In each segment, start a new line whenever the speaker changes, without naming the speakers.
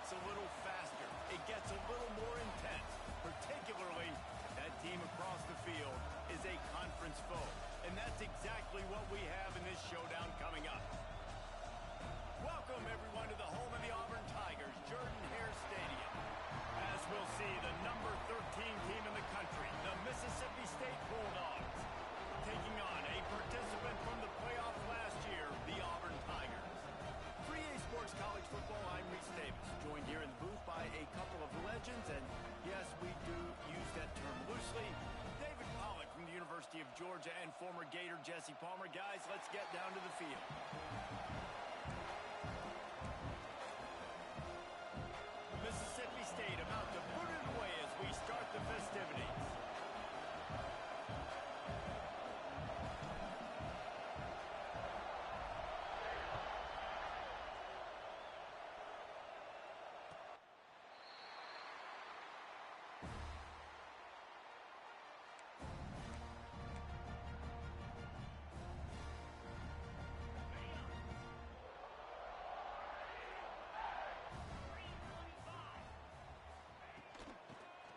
gets a little faster. It gets a little more intense, particularly if that team across the field is a conference foe. And that's exactly what we have in this showdown coming up. Welcome, everyone, to the home of the Auburn Tigers, Jordan-Hare Stadium. As we'll see, the number 13 team in the country, the Mississippi State Bulldogs, taking on a participant from the playoff last year, the Auburn Tigers. 3A Sports College Football, I'm Reese Davis, joined here in the booth by a couple of legends, and yes, we do use that term loosely. David Pollack from the University of Georgia and former Gator Jesse Palmer. Guys, let's get down to the field. Mississippi State about to put it away as we start the festivities.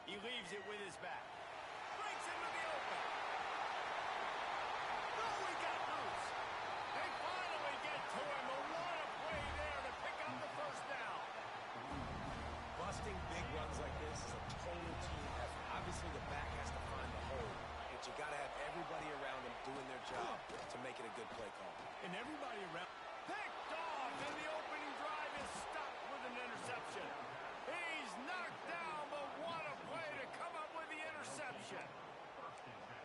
He leaves it with his back. Breaks into the open. Oh, he got loose. They finally get to him. A lot of play there to pick up the first down.
Busting big runs like this is a total team effort. Obviously, the back has to find the hole, but you got to have everybody around him doing their job to make it a good play call.
And everybody around. Picked off, and the opening drive is stopped with an interception. He's knocked down, but what a play to come up with the interception.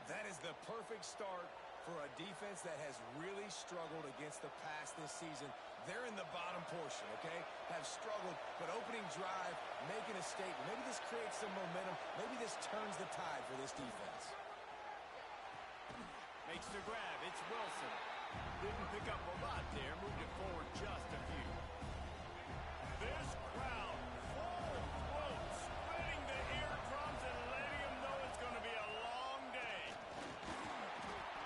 That is the perfect start for a defense that has really struggled against the pass this season. They're in the bottom portion, okay? Have struggled, but opening drive, making a statement. Maybe this creates some momentum. Maybe this turns the tide for this defense.
Makes the grab. It's Wilson. Didn't pick up a lot there. Moved it forward just a few. This crowd, full throat, splitting the eardrums and letting them know it's going to be a long day.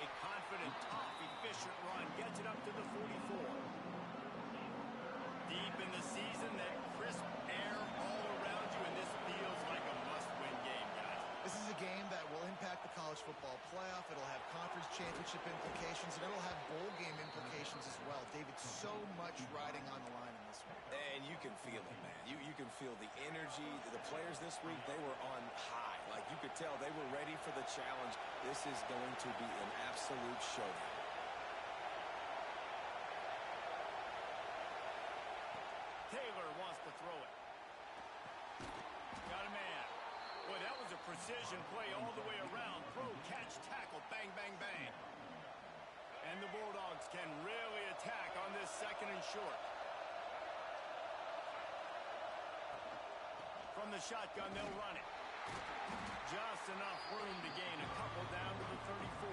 A confident, tough, efficient run gets it up to the 44. Deep in the season, that crisp air all around you, and this feels like a must-win game, guys.
This is a game that will impact the college football playoff. It'll have conference championship implications, and it'll have bowl game implications as well. David, so much riding on the line in this one.
And you can feel it, man. You can feel the energy. The players this week, they were on high. Like, you could tell they were ready for the challenge. This is going to be an absolute showdown.
Taylor wants to throw it. Got a man. Boy, that was a precision play all the way around. Throw, catch, tackle, bang, bang, bang. And the Bulldogs can really attack on this second and short. From the shotgun, they'll run it. Just enough room to gain a couple down to the 34.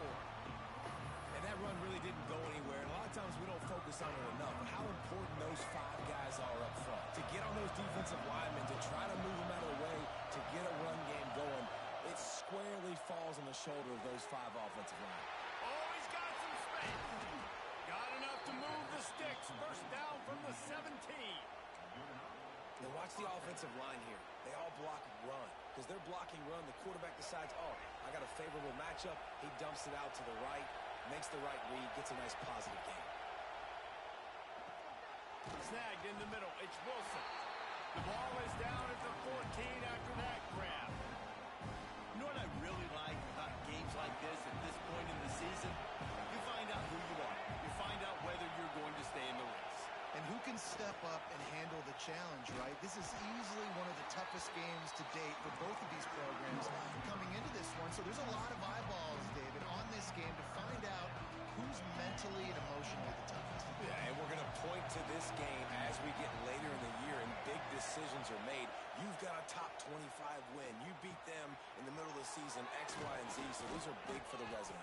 And that run really didn't go anywhere. And a lot of times we don't focus on it enough, but how important those 5 guys are up front. To get on those defensive linemen, to try to move them out of the way, to get a run game going, it squarely falls on the shoulder of those 5 offensive linemen.
Oh, he's got some space. Got enough to move the sticks. First down from the 17.
Now watch the offensive line here. They all block run. Because they're blocking run, the quarterback decides, oh, I got a favorable matchup. He dumps it out to the right, makes the right read, gets a nice positive gain.
Snagged in the middle. It's Wilson. The ball is down at the 14 after that grab. You know what I really like about games like this at this point in the season? You find out who you are. You find out whether you're going to stay in the race.
And who can step up and handle the challenge, right? This is easily one of the toughest games to date for both of these programs coming into this one. So there's a lot of eyeballs, David, on this game to find out who's mentally and emotionally the toughest.
Yeah, and we're going to point to this game as we get later in the year and big decisions are made. You've got a top 25 win. You beat them in the middle of the season, X, Y, and Z, so these are big for the resume.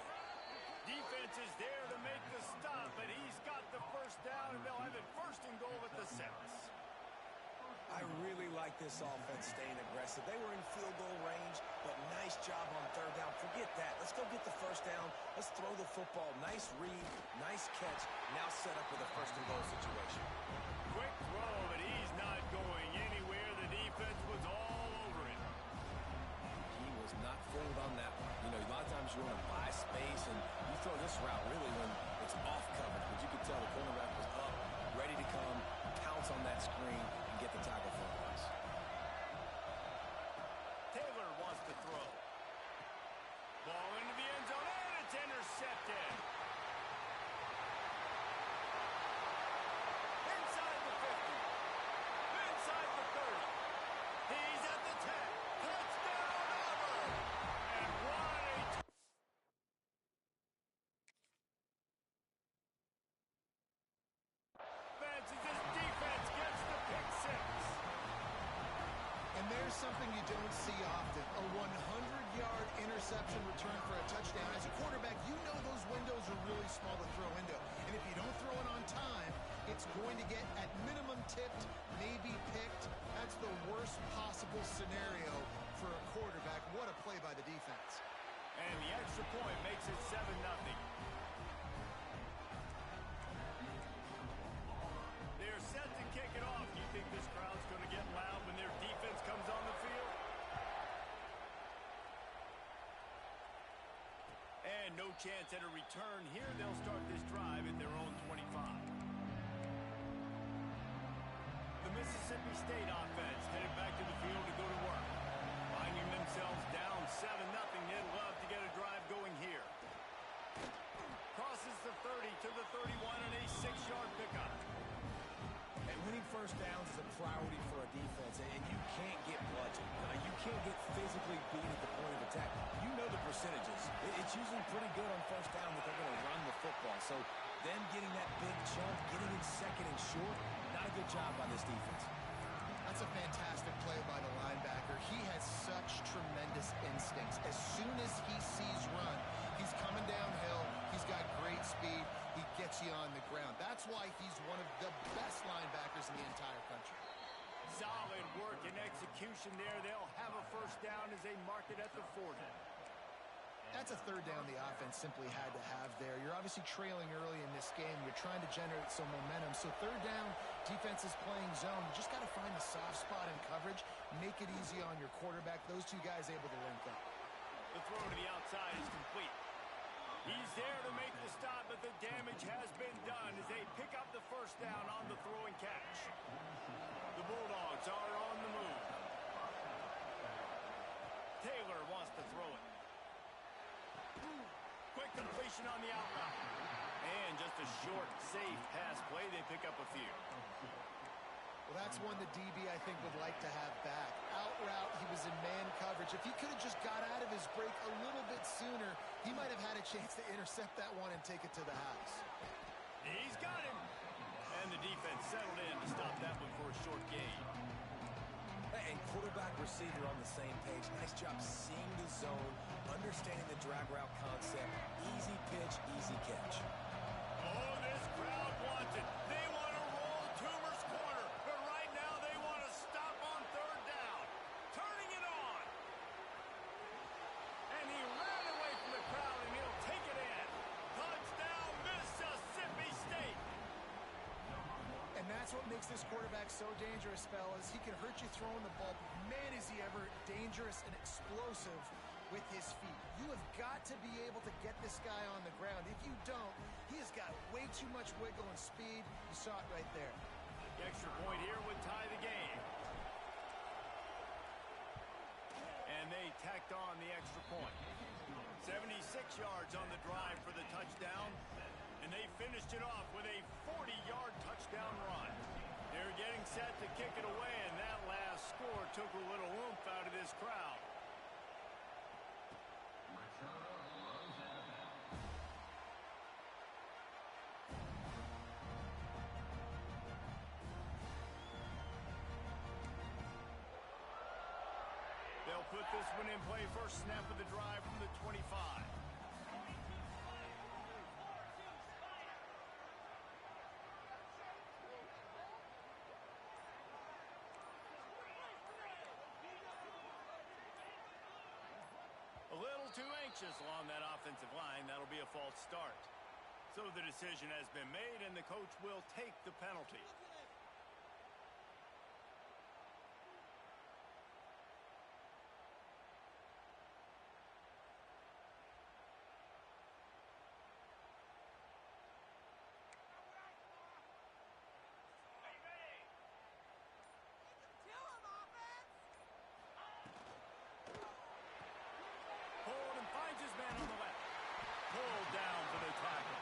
Defense is there to make the stop, but he's got the first down, and they'll have it first and goal at the 6.
I really like this offense staying aggressive. They were in field goal range, but nice job on 3rd down. Forget that. Let's go get the first down. Let's throw the football. Nice read, nice Nice catch. Now set up with a first-and-goal situation.
Quick throw, but he's not going anywhere. The defense was all over it.
He was not fooled on that one. You know, a lot of times you want to buy space, and you throw this route really when it's off coverage. But you could tell the cornerback was up, ready to come, pounce on that screen, and get the tackle for a loss.
Taylor wants to throw. Ball into the end zone, and it's intercepted. Inside the 50. Inside the 30. He's at the 10. Touchdown, Auburn! And what a... Advances his defense, gets the pick six.
And there's something you don't see often, a 100-yard interception return for a touchdown. As a quarterback, you know those windows are really small to throw into. And if you don't throw it on time, it's going to get, at minimum, tipped, maybe picked. That's the worst possible scenario for a quarterback. What a play by the defense.
And the extra point makes it 7-0. They're set to kick it off. You think this crowd's going to get loud when their defense comes on the field? And no chance at a return here. They'll start this drive at their own 25. The Mississippi State offense headed back to the field to go to work. Finding themselves down 7-0, they'd love to get a drive going here. Crosses the 30 to the 31 and a 6-yard pickup.
And winning first downs is a priority for a defense, and you can't get bludgeoned. You can't get physically beat at the point of attack. You know the percentages. It's usually pretty good on first down that they're going to run the football. So them getting that big chunk, getting in second and short, not a good job by this defense.
That's a fantastic play by the linebacker. He has such tremendous instincts. As soon as he sees run, he's coming downhill. He's got great speed. He gets you on the ground. That's why he's one of the best linebackers in the entire country.
Solid work and execution there. They'll have a first down as they mark it at the 40.
That's a third down the offense simply had to have there. You're obviously trailing early in this game. You're trying to generate some momentum. So third down, defense is playing zone. You just got to find the soft spot in coverage, make it easy on your quarterback. Those two guys able to link up.
The throw to the outside is complete. He's there to make the stop, but the damage has been done as they pick up the first down on the throw and catch. The Bulldogs are on the move. Taylor wants to throw it. Quick completion on the out route. And just a short, safe pass play. They pick up a few.
Well, that's one the DB, I think, would like to have back. Out route, he was in man coverage. If he could have just got out of his break a little bit sooner, he might have had a chance to intercept that one and take it to the house.
He's got him. And the defense settled in to stop that one for a short gain.
And quarterback receiver on the same page. Nice job seeing the zone, understanding the drag route concept. Easy pitch, easy catch.
Oh, this crowd wants it. They want to roll Toomer's corner. But right now they want to stop on third down. Turning it on. And he ran away from the crowd, and he'll take it in. Touchdown, Mississippi State.
And that's what makes this quarterback so dangerous, fellas. He can hurt you throwing the ball. Man, is he ever dangerous and explosive with his feet. You have got to be able to get this guy on the ground. If you don't, he has got way too much wiggle and speed. You saw it right there.
The extra point here would tie the game. And they tacked on the extra point. 76 yards on the drive for the touchdown. And they finished it off with a 40-yard touchdown run. They're getting set to kick it away, and that last score took a little oomph out of this crowd. They'll put this one in play. First snap of the drive from the 25. A little too anxious along that offensive line. That'll be a false start. So the decision has been made, and the coach will take the penalty. Pulled and finds his man on the left. Pulled down for the tackle.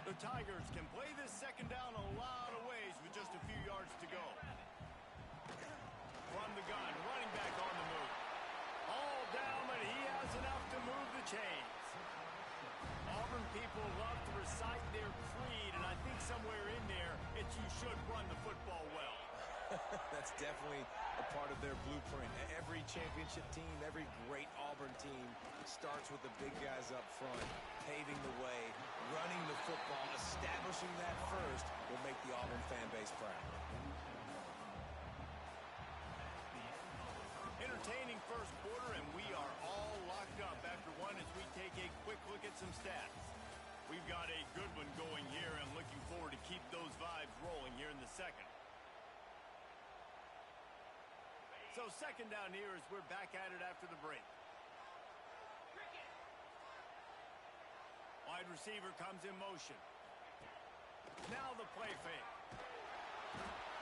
The Tigers can play this second down a lot of ways with just a few yards to go. From the gun, running back on the move. All down, but he has enough to move the chains. Auburn people love to recite their creed, and I think somewhere in there, it's you should run the football well.
That's definitely a part of their blueprint. Every championship team, every great Auburn team starts with the big guys up front, paving the way, running the football, establishing that first will make the Auburn fan base proud.
Entertaining first quarter, and we are all locked up after one as we take a quick look at some stats. We've got a good one going here, and looking forward to keep those vibes rolling here in the second. So second down here as we're back at it after the break. Wide receiver comes in motion. Now the play fake.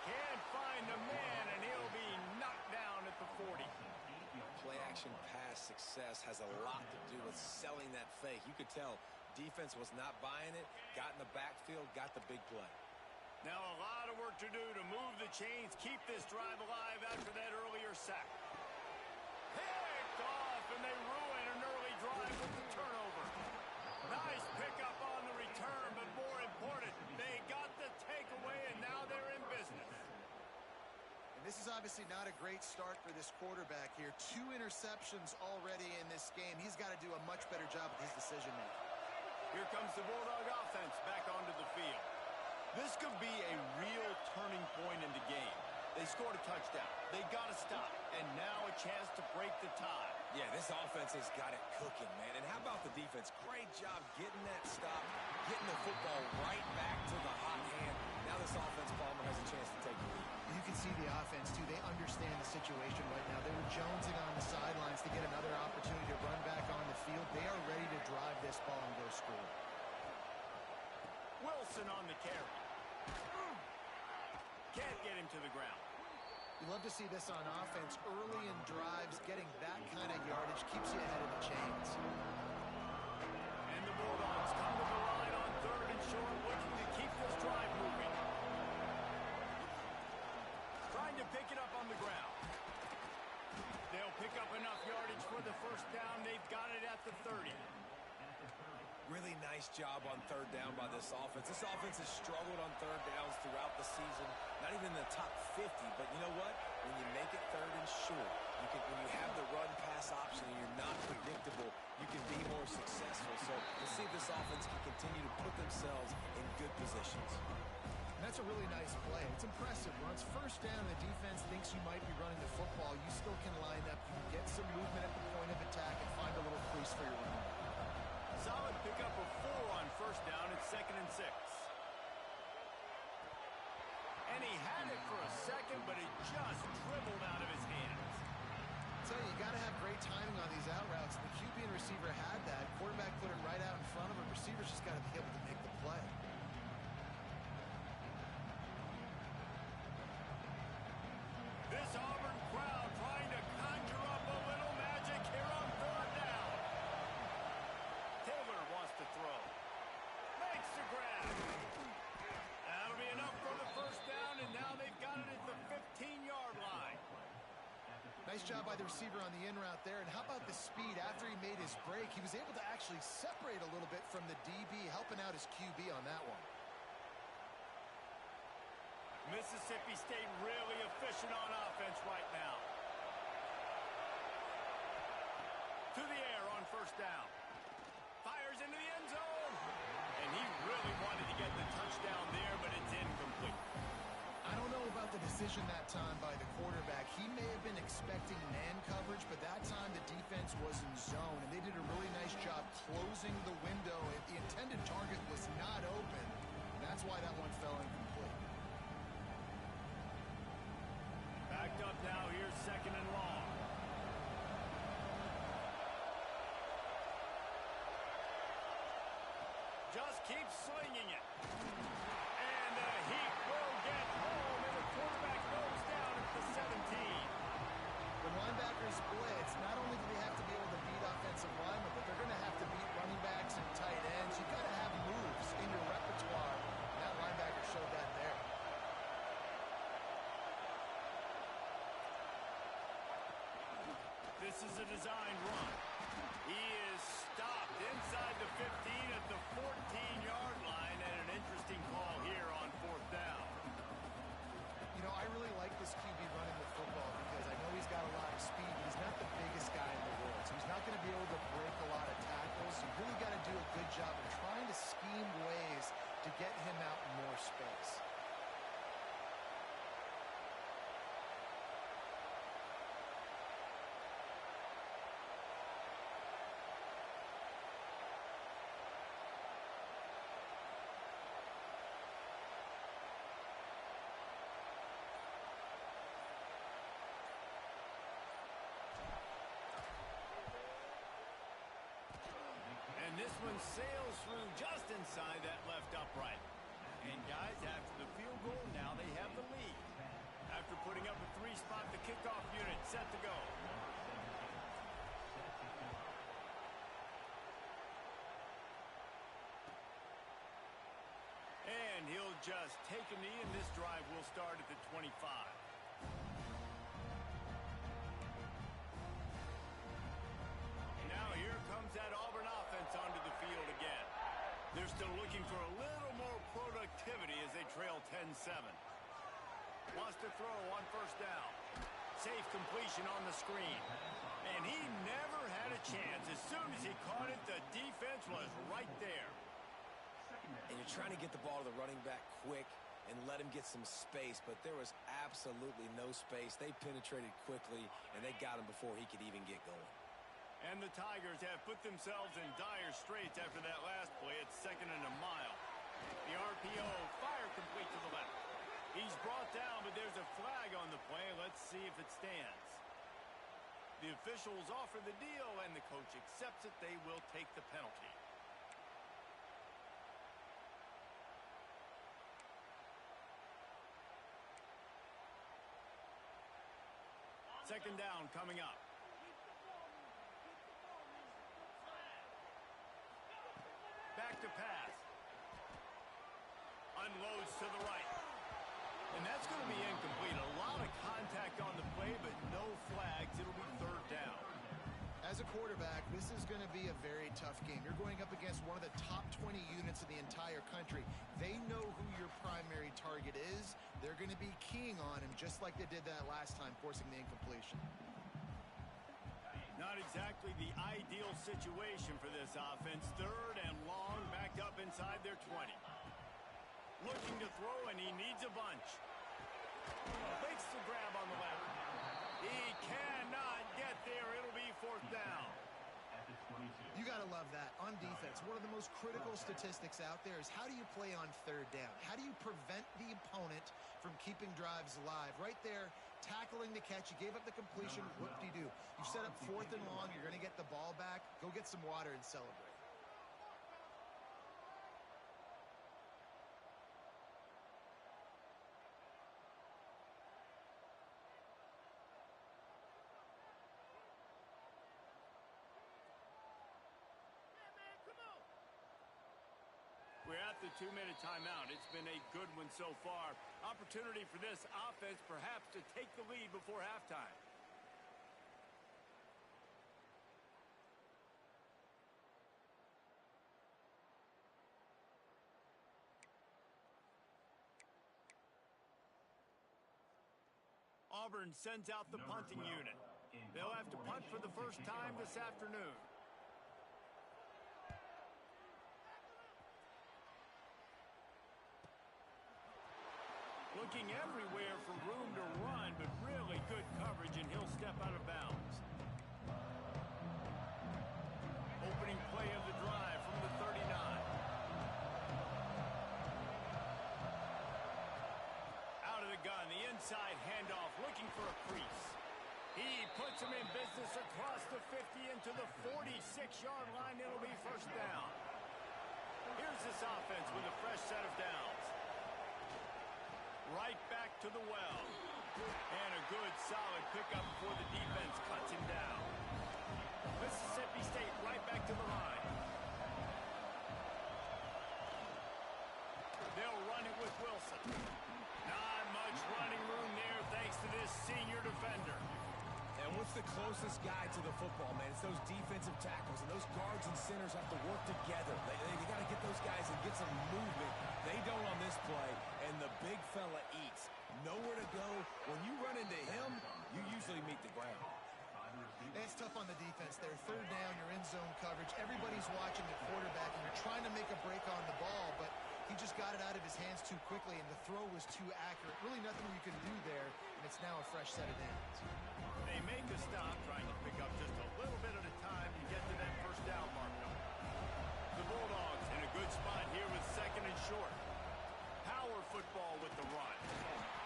Can't find the man, and he'll be knocked down at the 40.
Play-action pass success has a lot to do with selling that fake. You could tell defense was not buying it, got in the backfield, got the big play.
Now a lot of work to do to move the chains, keep this drive alive after that earlier sack. Picked off, and they ruin an early drive with the turnover. Nice pickup on the return, but more important, they got the takeaway, and now they're in business.
And this is obviously not a great start for this quarterback here. 2 interceptions already in this game. He's got to do a much better job with his decision-making.
Here comes the Bulldog offense back onto the field. This could be a real turning point in the game. They scored a touchdown. They got to stop. And now a chance to break the tie.
Yeah, this offense has got it cooking, man. And how about the defense? Great job getting that stop, getting the football right back to the hot hand. Now this offense, Palmer, has a chance to take the lead.
You can see the offense, too. They understand the situation right now. They were jonesing on the sidelines to get another opportunity to run back on the field. They are ready to drive this ball and go score.
Wilson on the carry. Can't get him to the ground.
You love to see this on offense. Early in drives, getting that kind of yardage keeps you ahead of the chains.
And the Bulldogs come to the line on 3rd and short, looking to keep this drive moving. Trying to pick it up on the ground. They'll pick up enough yardage for the first down. They've got it at the 30.
Really nice job on 3rd down by this offense. This offense has struggled on 3rd downs throughout the season. Not even in the top 50, but you know what? When you make it 3rd and short, when you have the run-pass option and you're not predictable, you can be more successful. So we'll see if this offense can continue to put themselves in good positions.
And that's a really nice play. It's impressive. When it's first down, the defense thinks you might be running the football. You still can line up. You can get some movement at the point of attack and find a little crease for your running back.
Solid pickup of 4 on first down at 2nd and 6. And he had it for a second, but it just dribbled out of his hands.
I tell you, you got to have great timing on these out routes. The QB and receiver had that. Quarterback put it right out in front of him. Receiver's just got to be able to make the play.
This Auburn crowd trying to conjure up a little magic here on 3rd down. Taylor wants to throw. Makes the grab. That'll be enough for the first down, and now they've got it at the 15-yard line.
Nice job by the receiver on the in route there. And how about the speed? After he made his break, he was able to actually separate a little bit from the DB, helping out his QB on that one.
Mississippi State really efficient on offense right now. To the air on first down. Fires into the end zone. And And he really wanted to get the touchdown there, but it's incomplete.
I don't know about the decision that time by the quarterback. He may have been expecting man coverage, but that time the defense was in zone, and they did a really nice job closing the window. The intended target was not open, and that's why that one fell incomplete.
Backed up now, here's 2nd and long. Just keep slinging it. And the Heat will get home, and the quarterback goes down at the 17.
When linebackers blitz, not only do they have to be able to beat offensive linemen, but they're going to have to beat running backs and tight ends. You've got to have moves in your repertoire, and that linebacker showed that there.
This is a design run. He is stopped inside the 15 at the 14-yard line, and an interesting call here on 4th down.
You know, I really like this QB running the football because I know he's got a lot of speed, but he's not the biggest guy in the world. So he's not going to be able to break a lot of tackles. You really got to do a good job of trying to scheme ways to get him out in more space.
And this one sails through just inside that left upright. And guys, after the field goal, now they have the lead. After putting up a 3-spot, the kickoff unit set to go. And he'll just take a knee, and this drive will start at the 25. Now here comes that Auburn offense onto the field again. They're still looking for a little more productivity as they trail 10-7. Wants to throw on 1st down. Safe completion on the screen. And he never had a chance. As soon as he caught it, the defense was right there.
And you're trying to get the ball to the running back quick and let him get some space, but there was absolutely no space. They penetrated quickly, and they got him before he could even get going.
And the Tigers have put themselves in dire straits after that last play. It's 2nd and a mile. The RPO fire complete to the left. He's brought down, but there's a flag on the play. Let's see if it stands. The officials offer the deal, and the coach accepts it. They will take the penalty. Second down coming up. Back to pass. Unloads to the right. And that's going to be incomplete. A lot of contact on the play, but no flags. It'll be 3rd down.
As a quarterback, this is going to be a very tough game. You're going up against one of the top 20 units in the entire country. They know who your primary target is. They're going to be keying on him just like they did that last time, forcing the incompletion.
Not exactly the ideal situation for this offense. 3rd and long, backed up inside their 20. Looking to throw, and he needs a bunch. Makes the grab on the left. He cannot get there. It'll be 4th down.
You got to love that. On defense, one of the most critical statistics out there is how do you play on 3rd down? How do you prevent the opponent from keeping drives alive? Right there, tackling the catch. You gave up the completion. Whoop-de-doo. You set up 4th and long. You're going to get the ball back. Go get some water and celebrate.
We're at the 2-minute timeout. It's been a good one so far. Opportunity for this offense perhaps to take the lead before halftime. Auburn sends out the punting unit. They'll have to punt for the first time this afternoon. looking everywhere for room to run, but really good coverage, and he'll step out of bounds. Opening play of the drive from the 39. Out of the gun, the inside handoff, looking for a crease. He puts him in business across the 50 into the 46-yard line. It'll be first down. Here's this offense with a fresh set of downs. Right back to the well. And a good, solid pickup before the defense cuts him down. Mississippi State right back to the line. They'll run it with Wilson. Not much running room there thanks to this senior defender.
And what's the closest guy to the football, man? It's those defensive tackles, and those guards and centers have to work together. They got to get those guys and get some movement. They don't on this play, and the big fella eats. Nowhere to go. When you run into him, you usually meet the ground.
It's tough on the defense there. Third down, you're in zone coverage. Everybody's watching the quarterback, and you're trying to make a break on the ball, but he just got it out of his hands too quickly, and the throw was too accurate. Really nothing you can do there, and it's now a fresh set of downs.
They make a stop, trying to pick up just a little bit at a time to get to that first down marker. The Bulldogs in a good spot here with second and short. Power football with the run.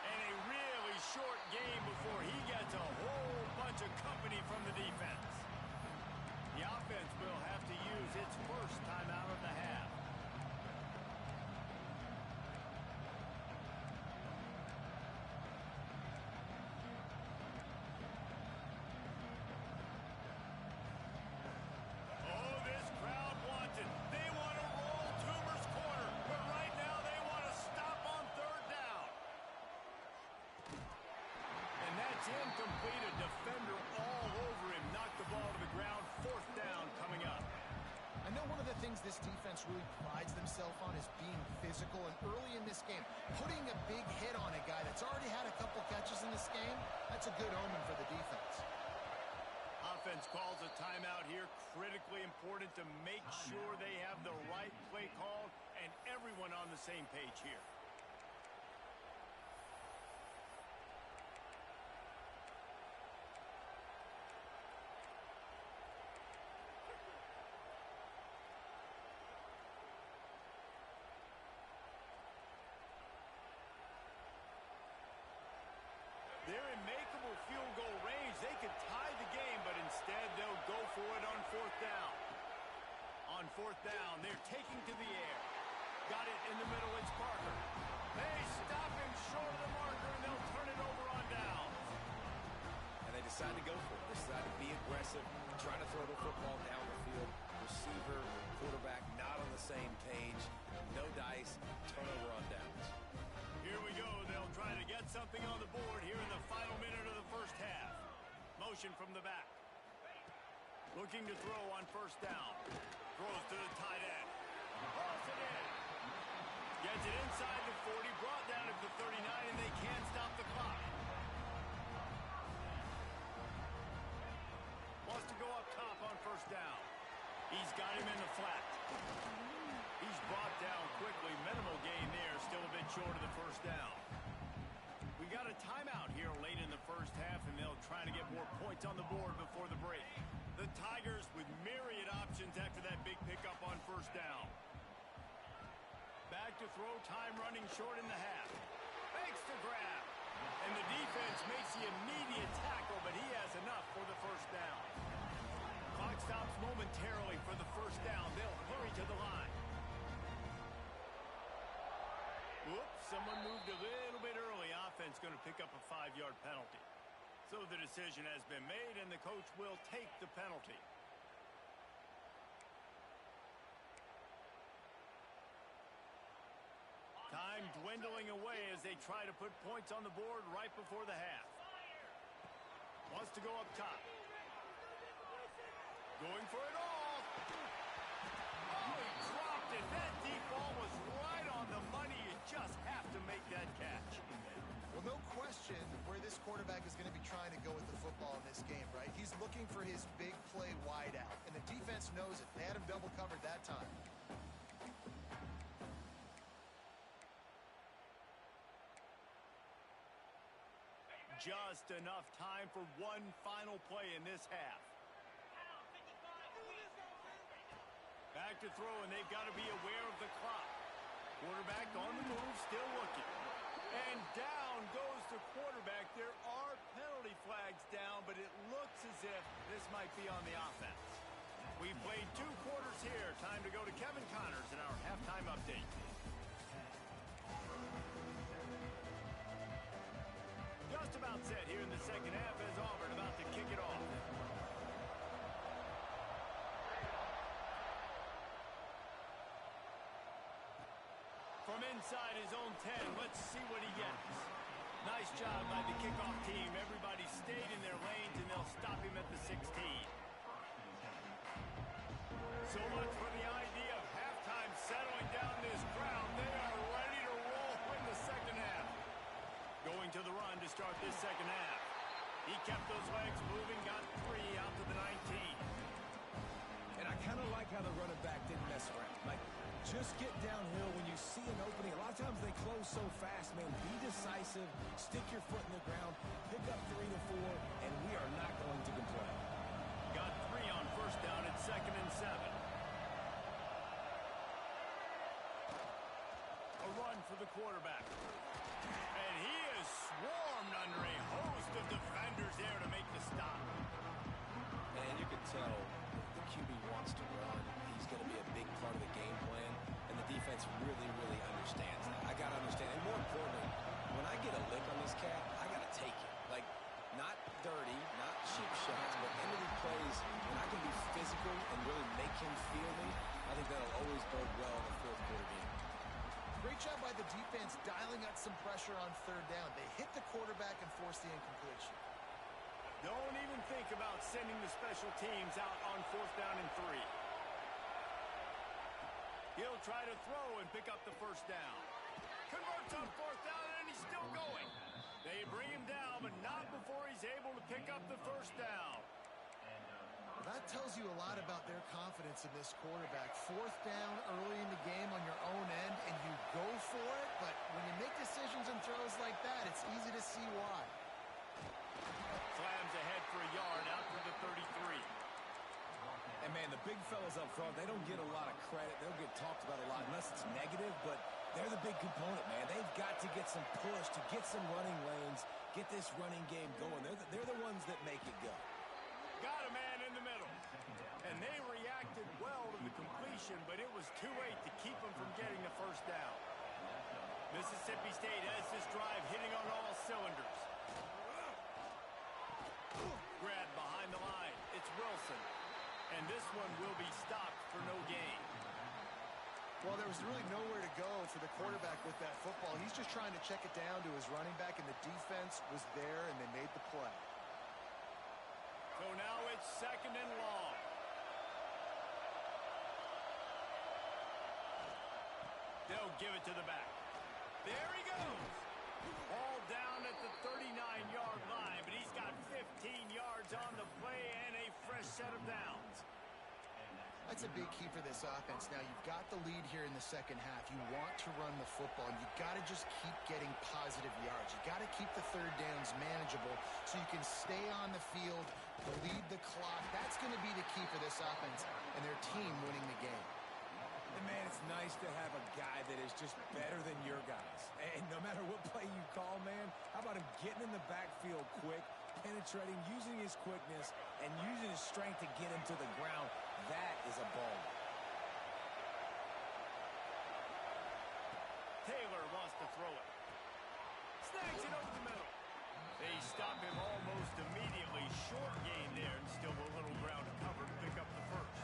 And a really short game before he gets a whole bunch of company from the defense. The offense will have to use its first timeout of the half. Incomplete, a defender all over him, knocked the ball to the ground, fourth down coming up.
I know one of the things this defense really prides themselves on is being physical, and early in this game, putting a big hit on a guy that's already had a couple catches in this game, that's a good omen for the defense.
Offense calls a timeout here, critically important to make sure they have the right play called and everyone on the same page here. They're in makeable field goal range. They could tie the game, but instead they'll go for it on fourth down. On fourth down, they're taking to the air. Got it in the middle, it's Parker. They stop him short of the marker, and they'll turn it over on downs.
And they decide to go for it. They decide to be aggressive, trying to throw the football down the field. Receiver, quarterback, not on the same page. No dice, turnover on downs.
Here we go. They'll try to get something on the board here in the final minute of the first half. Motion from the back. Looking to throw on first down. Throws to the tight end. Throws it in. Gets it inside the 40. Brought down at the 39, and they can't stop the clock. Wants to go up top on first down. He's got him in the flat. He's brought down quickly. Minimal gain there. Still a bit short of the first down. We got a timeout here late in the first half, and they'll try to get more points on the board before the break. The Tigers with myriad options after that big pickup on first down. Back to throw, time running short in the half. Fakes the grab. And the defense makes the immediate tackle, but he has enough for the first down. Clock stops momentarily for the first down. They'll hurry to the line. Whoops, someone moved a little bit early. Offense going to pick up a 5-yard penalty. So the decision has been made, and the coach will take the penalty. Time dwindling away as they try to put points on the board right before the half. Wants to go up top. Going for it all. Oh, he dropped it. That deep ball was right on the money. You just have to make that catch.
Well, no question where this quarterback is going to be trying to go with the football in this game, right? He's looking for his big play wide out, and the defense knows it. They had him double covered that time.
just enough time for one final play in this half. Back to throw, and they've got to be aware of the clock. Quarterback on the move, still looking. And down goes the quarterback. There are penalty flags down, but it looks as if this might be on the offense. We've played 2 quarters here. Time to go to Kevin Connors in our halftime update. Just about set here in the second half as Auburn about to kick it off. From inside his own 10, let's see what he gets. Nice job by the kickoff team. Everybody stayed in their lanes, and they'll stop him at the 16. So much for the idea of halftime settling down this crowd. They are ready to roll in the second half. Going to the run to start this second half. He kept those legs moving, got 3 out to the 19.
And I kind of like how the running back didn't mess around. Like, just get downhill when you see an opening. A lot of times they close so fast, man. Be decisive, stick your foot in the ground, pick up 3 to 4, and we are not going to complain.
Got 3 on first down at 2nd and 7. A run for the quarterback. And he is swarmed under a host of defenders there to make the stop.
And you can tell the QB wants to run. He's going to be a big part of the game plan, and the defense really, really understands that. I got to understand, and more importantly, when I get a lick on this cat, I got to take it. Like, not dirty, not cheap shots, but end of the plays, when I can be physical and really make him feel me, I think that'll always bode well in the fourth quarter game.
Great job by the defense dialing up some pressure on 3rd down. They hit the quarterback and forced the incompletion.
Don't even think about sending the special teams out on 4th down and 3. He'll try to throw and pick up the first down. Converts on 4th down, and he's still going. They bring him down, but not before he's able to pick up the first down.
That tells you a lot about their confidence in this quarterback. 4th down early in the game on your own end, and you go for it, but when you make decisions and throws like that, it's easy to see why.
Slams ahead for a yard out to the 33.
And, man, the big fellas up front, they don't get a lot of credit. They'll get talked about a lot unless it's negative, but they're the big component, man. They've got to get some push, to get some running lanes, get this running game going. They're the ones that make it go.
Got a man in the middle. And they reacted well to the completion, but it was too late to keep them from getting the first down. Mississippi State has this drive hitting on all cylinders. Grab behind the line. It's Wilson. And this one will be stopped for no gain.
Well, there was really nowhere to go for the quarterback with that football. He's just trying to check it down to his running back, and the defense was there, and they made the play.
So now it's 2nd and long. They'll give it to the back. There he goes. Ball down at the 39-yard line, but he's got 15 yards on the play and a fresh set of downs.
That's a big key for this offense. Now, you've got the lead here in the second half. You want to run the football, and you've got to just keep getting positive yards. You've got to keep the 3rd downs manageable so you can stay on the field, lead the clock. That's going to be the key for this offense and their team winning the game.
And, man, it's nice to have a guy that is just better than your guys. And no matter what play you call, man, how about him getting in the backfield quick, penetrating, using his quickness, and using his strength to get him to the ground? That is a ball.
Taylor wants to throw it. Snags it over the middle. They stop him almost immediately. Short gain there, and still a little ground to cover to pick up the first.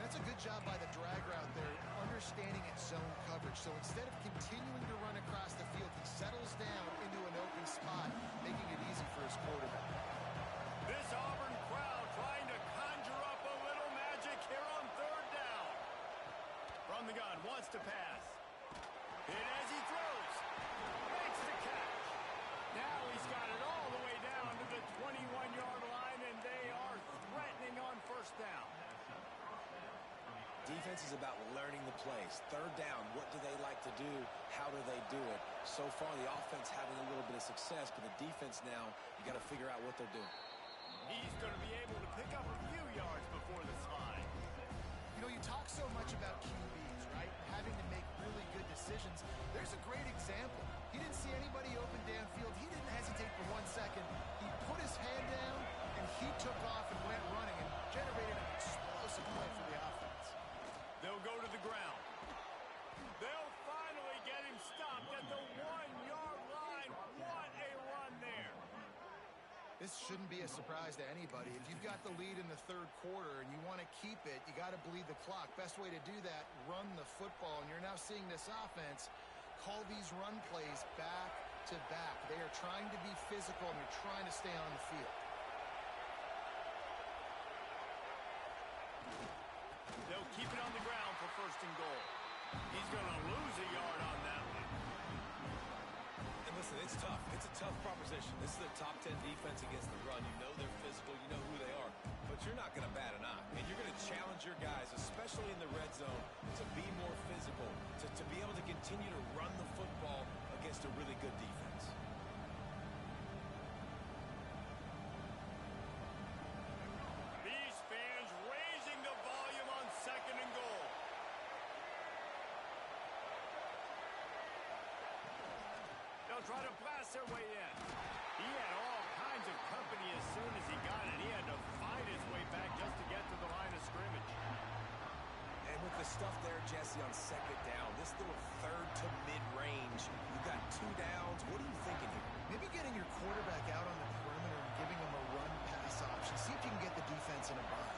That's a good job by the drag route there, understanding its zone coverage. So instead of continuing to run across the field, he settles down into an open spot, making it easy for his quarterback.
This Auburn crowd trying to conjure up a little magic here on 3rd down. From the gun, wants to pass. And as he throws, makes the catch. Now he's got it all the way down to the 21-yard line, and they are threatening on first down.
Defense is about learning the plays. 3rd down, what do they like to do? How do they do it? So far, the offense having a little bit of success, but the defense now, you got to figure out what they're doing.
He's going to be able to pick up a few yards before the slide.
You know, you talk so much about QBs, right? Having to make really good decisions. There's a great example. He didn't see anybody open downfield. He didn't hesitate for 1 second. He put his hand down, and he took off and went running and generated an explosive play for the offense.
They'll go to the ground. They'll finally get him stopped at the 1-yard line. What a run there.
This shouldn't be a surprise to anybody. If you've got the lead in the third quarter and you want to keep it, you got to bleed the clock. Best way to do that, run the football. And you're now seeing this offense call these run plays back to back. They are trying to be physical and they're trying to stay on the field.
They'll keep it on the ground for first and goal. He's going to lose a yard on that one.
And listen, it's tough. It's a tough proposition. This is a top 10 defense against the run. You know they're physical. You know who they are. But you're not going to bat an eye. And you're going to challenge your guys, especially in the red zone, to be more physical, to be able to continue to run the football against a really good defense.
These fans raising the volume on second and goal. They'll try to blast their way in. He had all kinds of company as soon as he got it. He had to fight his way back just to get to the line of scrimmage.
And with the stuff there, Jesse, on second down, this little third to mid-range, you've got 2 downs. What are you thinking here?
Maybe getting your quarterback out on the perimeter and giving him a run-pass option. See if you can get the defense in a bind.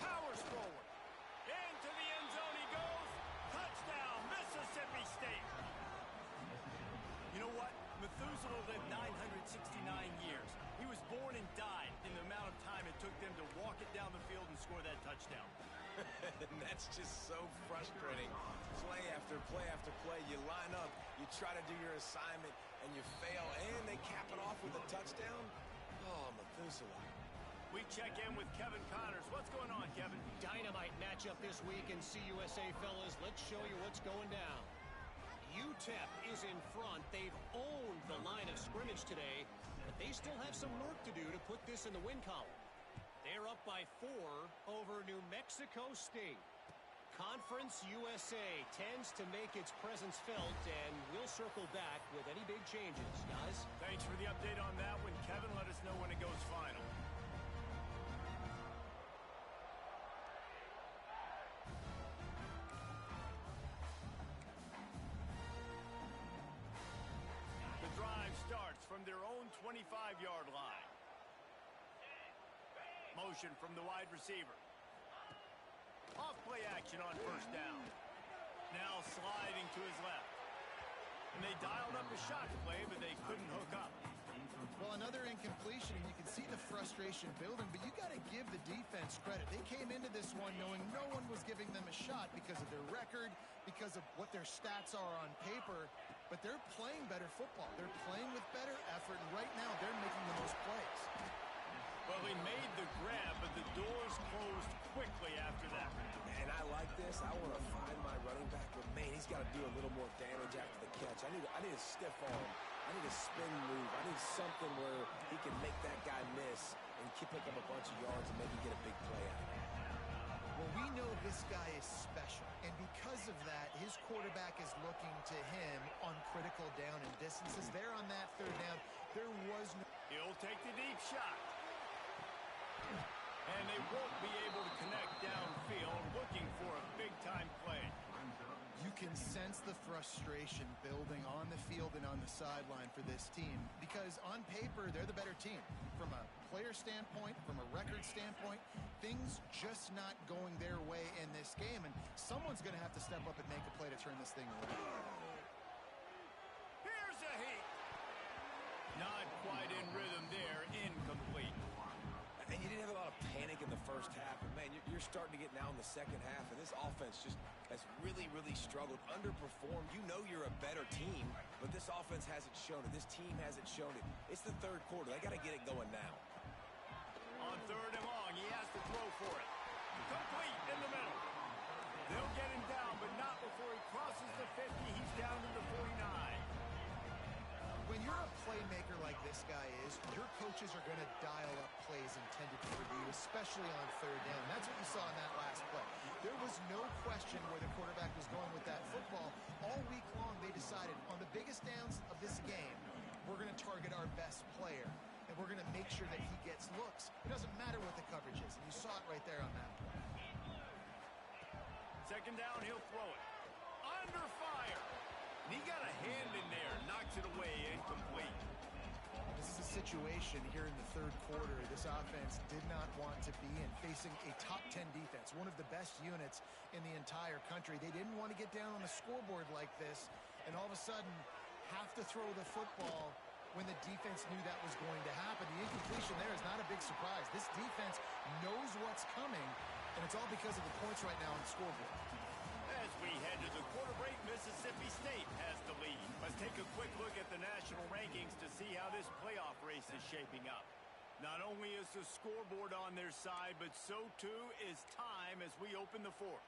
Powers forward. Into the end zone he goes. Touchdown, Mississippi State. You know what? Methuselah lived 969 years. He was born and died in the amount of time it took them to walk it down the field and score that touchdown.
And that's just so frustrating. Play after play after play. You line up, you try to do your assignment, and you fail, and they cap it off with a touchdown? Oh, Methuselah.
We check in with Kevin Connors. What's going on, Kevin?
Dynamite matchup this week in CUSA, fellas. Let's show you what's going down. UTEP is in front. They've owned the line of scrimmage today, but they still have some work to do to put this in the win column. They're up by 4 over New Mexico State. Conference USA tends to make its presence felt, and we'll circle back with any big changes, guys.
Thanks for the update on that one, Kevin. Let us know when it goes final. The drive starts from their own 25-yard line. Motion from the wide receiver. Off play action on first down. Now sliding to his left. And they dialed up a shot play, but they couldn't hook up.
Well, another incompletion, and you can see the frustration building, but you got to give the defense credit. They came into this one knowing no one was giving them a shot because of their record, because of what their stats are on paper, but they're playing better football. They're playing with better effort, and right now they're making the most plays.
Well, he made the grab, but the doors closed quickly after that.
And I like this. I want to find my running back, but man, he's got to do a little more damage after the catch. I need a stiff arm. I need a spin move. I need something where he can make that guy miss and pick up a bunch of yards and maybe get a big play out of it.
Well, we know this guy is special, and because of that, his quarterback is looking to him on critical down and distances. There on that third down, there was no...
He'll take the deep shot. And they won't be able to connect downfield, looking for a big-time play.
You can sense the frustration building on the field and on the sideline for this team because on paper, they're the better team. From a player standpoint, from a record standpoint, things just not going their way in this game, and someone's going to have to step up and make a play to turn this thing around.
Here's a heat. Not quite in rhythm there, incomplete.
And you didn't have a lot of panic in the first half, but man, you're starting to get now in the second half, and this offense just has really, really struggled, underperformed. You know you're a better team, but this offense hasn't shown it. This team hasn't shown it. It's the third quarter. They got to get it going now.
On third and long, he has to throw for it. Complete in the middle. They'll get him down, but not before he crosses
playmaker like this guy is, your coaches are going to dial up plays intended for you, especially on third down. That's what you saw in that last play. There was no question where the quarterback was going with that football. All week long, they decided on the biggest downs of this game, we're going to target our best player, and we're going to make sure that he gets looks. It doesn't matter what the coverage is, and you saw it right there on that play.
Second down, he'll throw it. Under fire. And he got a hand in there, knocks it away, incomplete.
This is a situation here in the third quarter this offense did not want to be in, facing a top 10 defense, one of the best units in the entire country. They didn't want to get down on the scoreboard like this, and all of a sudden have to throw the football when the defense knew that was going to happen. The incompletion there is not a big surprise. This defense knows what's coming, and it's all because of the points right now on the scoreboard.
As we head to the quarter break, Mississippi State has the lead. Let's take a quick look at the national rankings to see how this playoff race is shaping up. Not only is the scoreboard on their side, but so too is time as we open the fourth.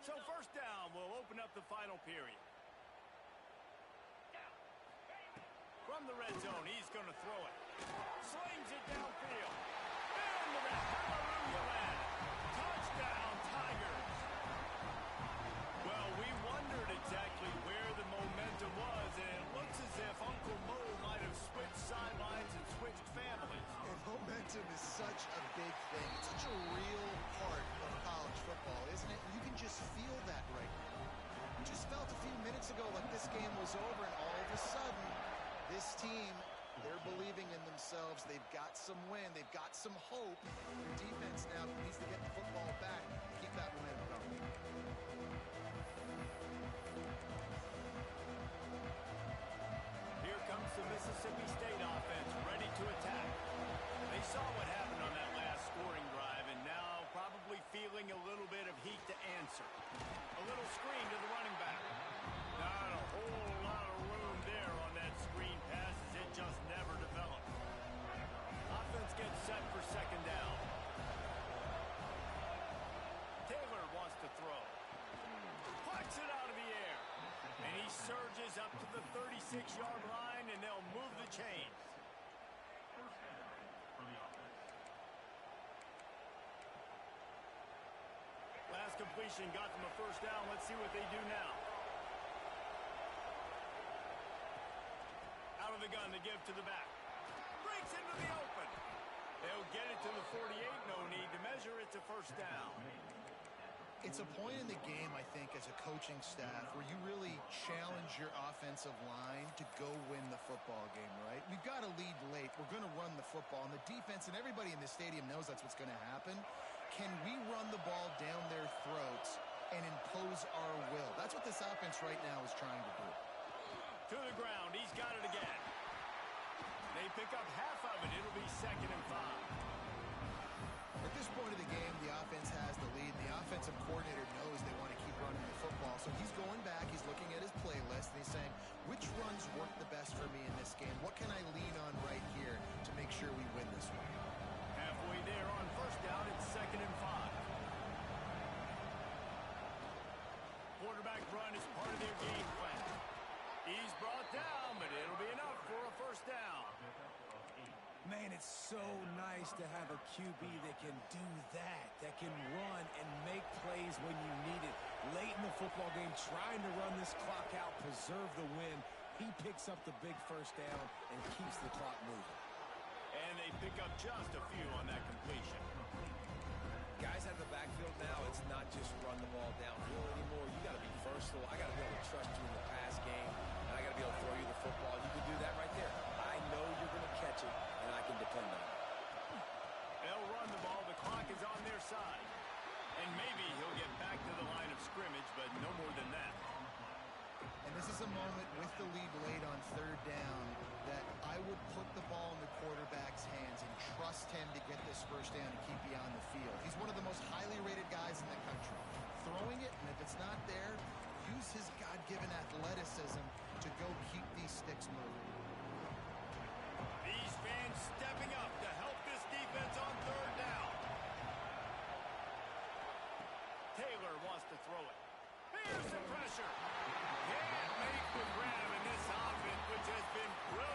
So first down, we'll open up the final period. From the red zone, he's going to throw it. Slings it downfield. Into the hallelujah land. Touchdown, Tigers. Well, we wondered exactly where the momentum was, and it looks as if Uncle Mo might have switched sidelines and switched families.
And momentum is such a big thing. It's such a real part of college football, isn't it? You can just feel that right now. You just felt a few minutes ago like this game was over, and all of a sudden, this team, they're believing in themselves. They've got some wind. They've got some hope. Their defense now needs to get the football back and keep that momentum going.
Here comes the Mississippi State offense, ready to attack. They saw what happened on that last scoring drive, and now probably feeling a little bit of heat to answer. A little screen to the running back. Not a whole lot of room there on that screen pass as it just never developed. Offense gets set for second down. Taylor wants to throw. Plucks it out of the air. And he surges up to the 36-yard line, and they'll move the chains. Last completion got them a first down. Let's see what they do now. Out of the gun to give to the back. Breaks into the open. They'll get it to the 48. No need to measure. It's a first down.
It's a point in the game, I think, as a coaching staff where you really challenge your offensive line to go win the football game, right? We've got to lead late. We're going to run the football. And the defense and everybody in the stadium knows that's what's going to happen. Can we run the ball down their throats and impose our will? That's what this offense right now is trying to do.
To the ground. He's got it again. They pick up half of it. It'll be 2nd and 5.
At this point of the game, the offense has the lead. The offensive coordinator knows they want to keep running the football. So he's going back. He's looking at his playlist, and he's saying, which runs work the best for me in this game? What can I lean on right here to make sure we win this one?
Halfway there on first down. It's 2nd and 5. Quarterback run is part of their game plan. He's brought down, but it'll be enough for a first down.
Man, it's so nice to have a QB that can do that can run and make plays when you need it. Late in the football game, trying to run this clock out, preserve the win. He picks up the big first down and keeps the clock moving.
And they pick up just a few on that completion.
Guys out of the backfield now, it's not just run the ball downhill anymore. You got to be versatile. I got to be able to trust you in the pass game, and I got to be able to throw you the football. You can do that right there. I know you're going to catch it, and I can depend on it.
They'll run the ball. The clock is on their side. And maybe he'll get back to the line of scrimmage, but no more than that.
And this is a moment with the lead late on third down that I would put the ball in the quarterback's hands and trust him to get this first down and keep you on the field. He's one of the most highly rated guys in the country. Throwing it, and if it's not there, use his God-given athleticism to go keep these sticks moving.
These fans stepping up to help this defense on third down. Taylor wants to throw it. Here's the pressure. Can't make the grab in this offense, which has been brilliant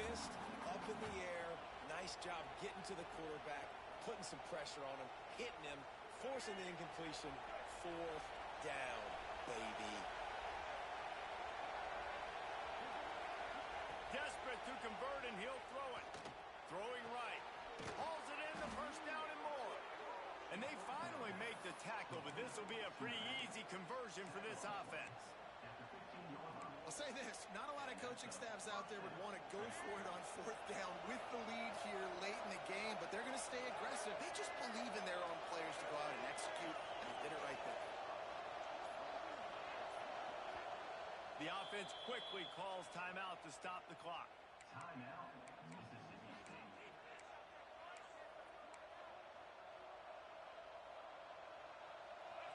Fist up in the air. Nice job getting to the quarterback, putting some pressure on him, hitting him, forcing the incompletion. 4th down, baby.
Desperate to convert, and he'll throw it. Throwing right. Hauls it in, the first down and more. And they finally make the tackle, but this will be a pretty easy conversion for this offense.
I'll say this, not a lot of coaching staffs out there would want to go for it on 4th down with the lead here late in the game, but they're going to stay aggressive. They just believe in their own players to go out and execute, and they did it right there.
The offense quickly calls timeout to stop the clock.
Timeout, Mississippi State.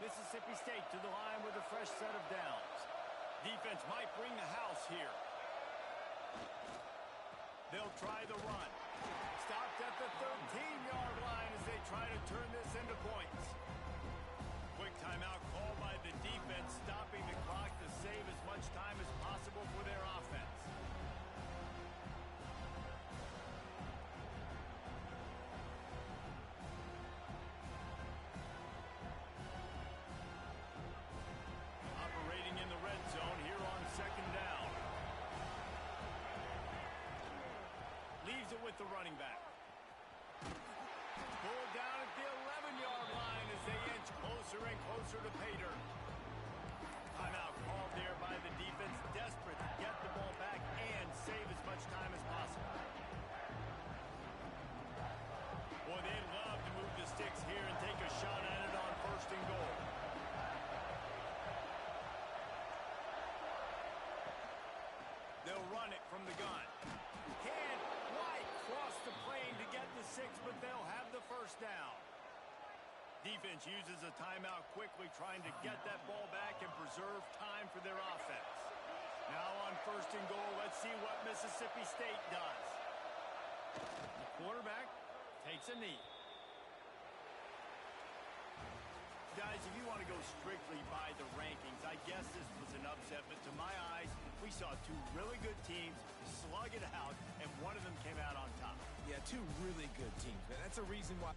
Mississippi State to the line with a fresh set of downs. Defense might bring the house here. They'll try the run. Stopped at the 13-yard line as they try to turn this into points. Quick timeout called by the defense, stopping the clock to save as much time as possible for their offense. Operating in the red zone here on 2nd down. Leaves it with the running back. Pulled down at the 11-yard line as they inch closer and closer to pay dirt. Timeout called there by the defense, desperate to get the ball back and save as much time as possible. Boy, they'd love to move the sticks here and take a shot at it on 1st and goal. They'll run it from the gun. Can't quite cross the plane to get the 6, but they'll have the 1st down. Defense uses a timeout quickly, trying to get that ball back and preserve time for their offense. Now on 1st and goal, let's see what Mississippi State does. The quarterback takes a knee. Guys, if you want to go strictly by the rankings, I guess this was an upset, but to my eyes, we saw 2 really good teams slug it out, and one of them came out on top.
Yeah, 2 really good teams, man. That's a reason why